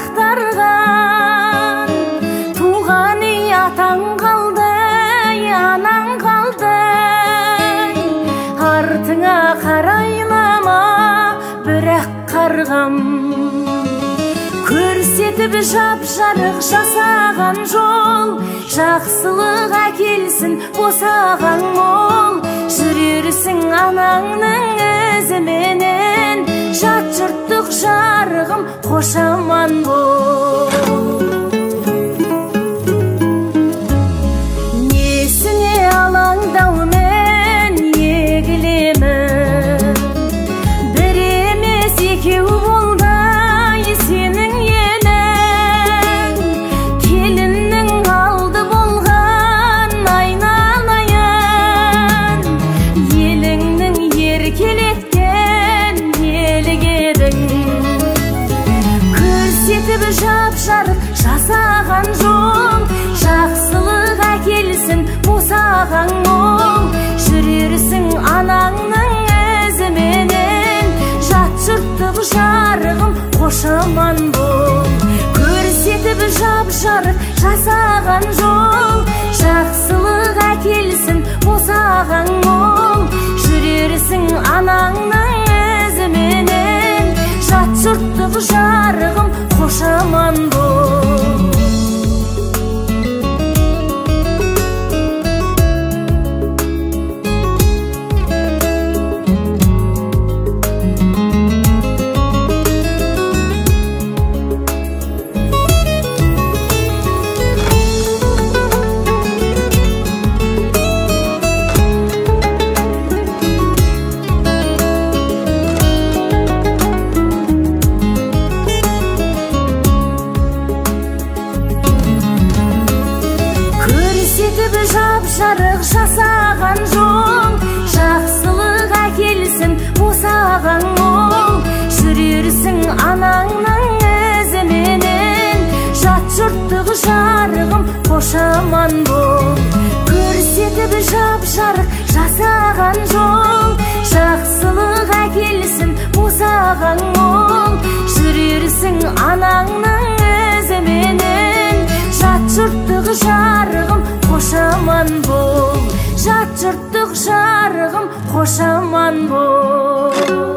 ақтарған, туған үй атаң қалды, анаң қалды. Артыңа қарайлама, бірақ қарғам. Көрсетіп жап-жарық жасаған жол, жақсылық әкелсін босаған мол. Жүрерсің анаңның ізіменен, жат жұрттық жарығым қошаман бол. Несіне алаңдаумен егілемін, бір емес екеу болдай сенің елің. Келіннің алды болған айналайын, еліңнің еркелеткен елігедің. Көрсетіп жап-жарық жасаған жол, жақсылық әкелсін босаған мол. Жүрерсің анаңның ізіменен, жат жұрттық жарығым қошаман бол. Көрсетіп жап-жарық жасаған жол, жақсылық әкелсін босаған мол. Жүрерсің анаңның ізіменен, жат жұрттық жарығым қошаман бол. Көрсетіп жап-жарық жасаған жол, жақсылық әкелсін босаған мол. Жүрерсің анаңның ізіменен, жат жұрттық жарығым қошаман бол. Көрсетіп жап-жарық жасаған жол, жақсылық әкелсін босаған мол. Жүрерсің анаңның ізіменен, жат жұрттық жарығым қошаман бол. Жат жұрттық жарығым қошаман бол.